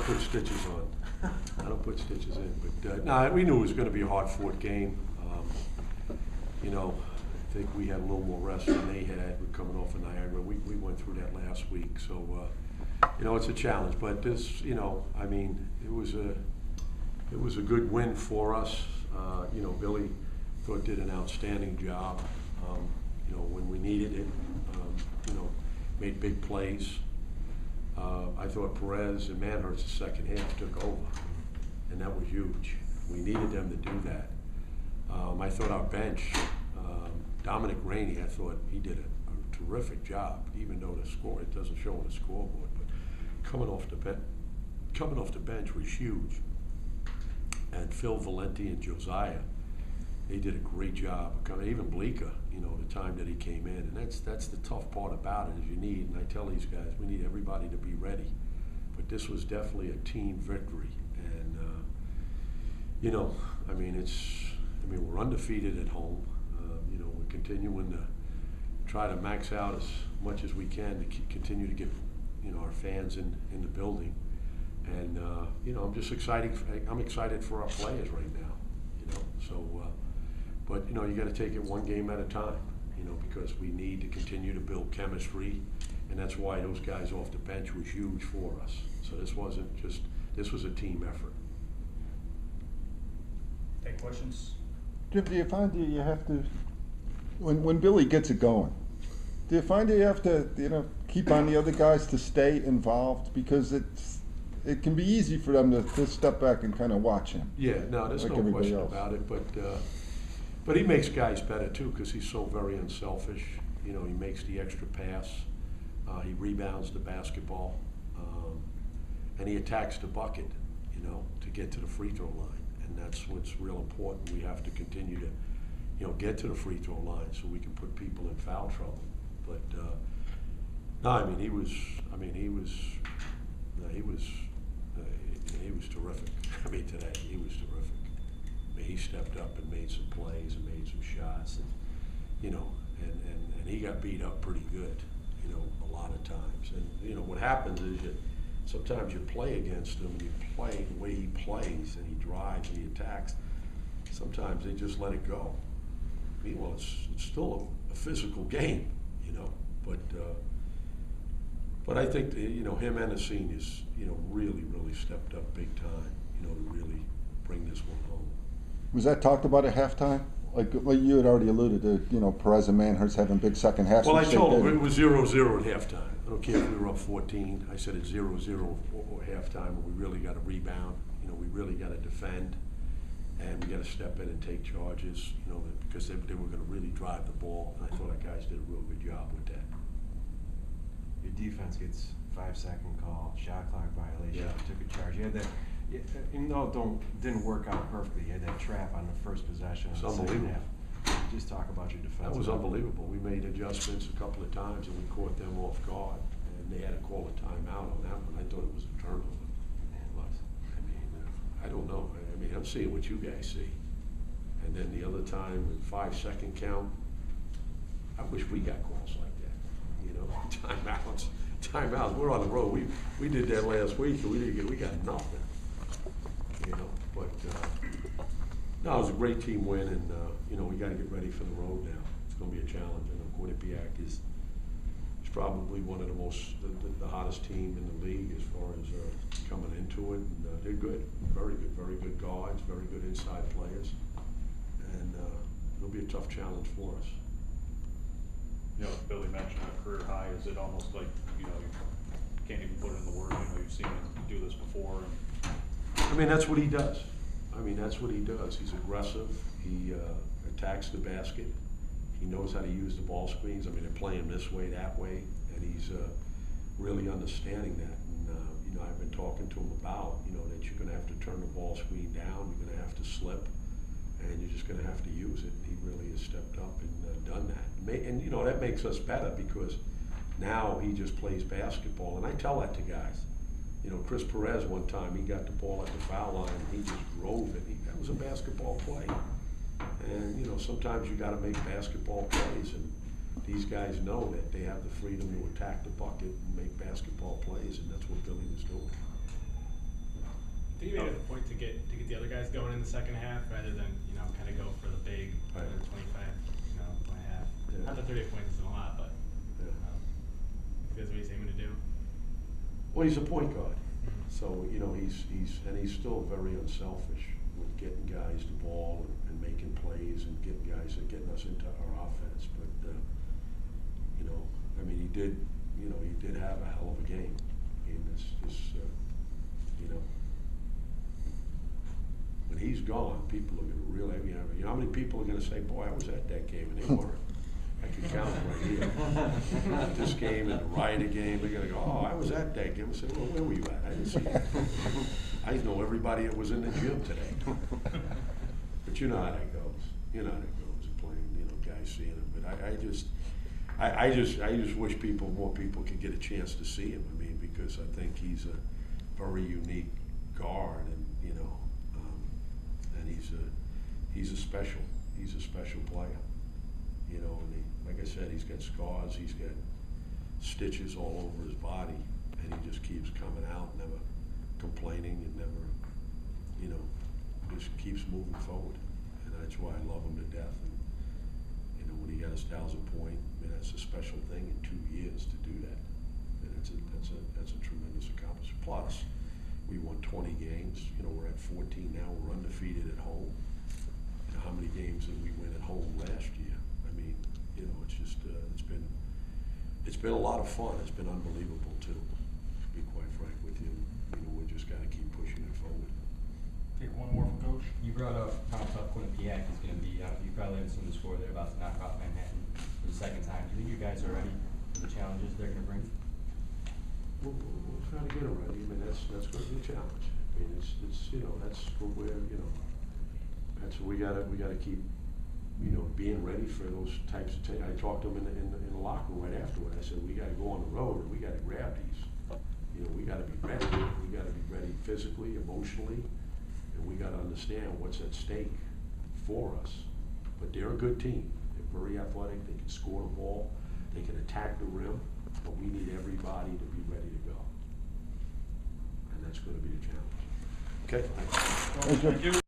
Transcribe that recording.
don't put stitches on. I don't put stitches in. But no, we knew it was going to be a hard-fought game. You know, I think we had a little more rest than they had. We're coming off of Niagara. We went through that last week. So, you know, it's a challenge. But this, you know, I mean, it was a good win for us. You know, Billy thought did an outstanding job. You know, when we needed it, you know, made big plays. I thought Perez and Manhurst the second half took over, and that was huge. We needed them to do that. I thought our bench, Dominic Rainey, I thought he did a terrific job, even though the score, it doesn't show on the scoreboard, but coming off the bench was huge. And Phil Valenti and Josiah, they did a great job. Even Bleeker, you know, the time that he came in, and that's the tough part about it is you need, and I tell these guys, we need everybody to be ready. But this was definitely a team victory, and you know, I mean, we're undefeated at home. You know, we're continuing to try to max out as much as we can to continue to get, you know, our fans in the building. And you know, I'm just excited. I'm excited for our players right now. You know, so but you know, you got to take it one game at a time. You know, because we need to continue to build chemistry, and that's why those guys off the bench was huge for us. So this was a team effort. Any questions? Jim, do you find you have to, when Billy gets it going, do you find you have to, you know, keep on the other guys to stay involved, because it can be easy for them to step back and kind of watch him? Yeah, no, there's like no question else. about it. But he makes guys better too, because he's so very unselfish. You know, he makes the extra pass, he rebounds the basketball, and he attacks the bucket. You know, to get to the free throw line. And that's what's real important. We have to continue to, you know, get to the free throw line so we can put people in foul trouble. But no, I mean, he was terrific. I mean, today he was terrific. I mean, he stepped up and made some plays and made some shots, and you know, and he got beat up pretty good, you know, a lot of times. And you know, what happens is sometimes you play against him, and you play the way he plays, and he drives and he attacks. Sometimes they just let it go. Meanwhile, it's still a physical game, you know. But I think you know, him and the seniors, you know, really stepped up big time, you know, to really bring this one home. Was that talked about at halftime? Like you had already alluded to, you know, Perez and Manhurst having big second halves. Well, I told him it was 0-0 at halftime. I don't care if we were up 14. I said it's 0-0 at halftime, and we really got to rebound. You know, we really got to defend, and we got to step in and take charges. You know, because they were going to really drive the ball, and I thought our guys did a real good job with that. Your defense gets 5-second call, shot clock violation. Yeah. You took a charge. You had that. Even though it didn't work out perfectly, you had that trap on the first possession. It's of the second unbelievable. half. Just talk about your defense. That was unbelievable. We made adjustments a couple of times, and we caught them off guard, and they had to call a timeout on that one. I thought it was a turnover. It was. I mean, I don't know. I mean, I'm seeing what you guys see. And then the other time, with 5-second count, I wish we got calls like that. You know, timeouts. We're on the road. We did that last week, and we got nothing. You know, but no, it was a great team win, and you know, we got to get ready for the road now. It's going to be a challenge. I know Quinnipiac is probably one of the hottest team in the league as far as coming into it. And, they're good, very good guards, very good inside players, and it'll be a tough challenge for us. You know, Billy mentioned a career high. Is it almost like, you know, you can't even put it in the words? You know, you've seen him do this before. I mean, that's what he does. He's aggressive. He attacks the basket. He knows how to use the ball screens. I mean, they're playing this way, that way, and he's really understanding that. And you know, I've been talking to him about, you know, that you're going to have to turn the ball screen down. You're going to have to slip, and you're just going to have to use it. And he really has stepped up and done that. And you know, that makes us better, because now he just plays basketball. And I tell that to guys. You know, Chris Perez one time, he got the ball at the foul line, and he just drove it. That was a basketball play. And, you know, sometimes you got to make basketball plays, and these guys know that they have the freedom to attack the bucket and make basketball plays, and that's what Billy was doing. point to get the other guys going in the second half rather than, you know, kind of go for the big, Right. 25, you know, point and a half. Yeah. Not that 38 points isn't a lot, but if that's what he's aiming to do. Well, he's a point guard, so, you know, he's still very unselfish with getting guys the ball and making plays and getting guys and getting us into our offense. But, you know, I mean, he did have a hell of a game. I mean, it's just, you know, when he's gone, people are gonna really, you know how many people are gonna say, boy, I was at that game, and they weren't. I can count them right here. This game and the Ryder game, they're gonna go, oh, I was at that game. I say, well, where were you at? I didn't see it. I know everybody that was in the gym today. But you know how that goes. You know how that goes, playing, you know, guys seeing him. But I just wish more people could get a chance to see him. I mean, because I think he's a very unique guard, and you know, and he's a special player. You know, and like I said, he's got scars, he's got stitches all over his body, and he just keeps coming out, never complaining, and never, you know, just keeps moving forward. And that's why I love him to death. And, you know, when he got his 1,000 point, I mean, that's a special thing in 2 years to do that. And that's a tremendous accomplishment. Plus, we won 20 games. You know, we're at 14 now. We're undefeated at home. You know, how many games did we win at home last year? I mean, you know, it's just it's been a lot of fun. It's been unbelievable too, to be quite frank with you. You know, we just got to keep pushing it forward. Take one more from Coach. You brought up how tough Quinnipiac is going to be. You probably haven't seen the score. They're about to knock off Manhattan for the second time. Do you think you guys are ready for the challenges they're going to bring? We'll try to get it ready. I mean, that's going to be a challenge. I mean, it's you know, that's what we're, you know, that's what we gotta keep, you know, being ready for those types of things. I talked to them in the locker room right afterward. I said, we gotta go on the road and we gotta grab these. You know, we gotta be ready. We gotta be ready physically, emotionally, and we gotta understand what's at stake for us. But they're a good team. They're very athletic. They can score the ball. They can attack the rim. But we need everybody to be ready to go. And that's gonna be the challenge. Okay? Thank you.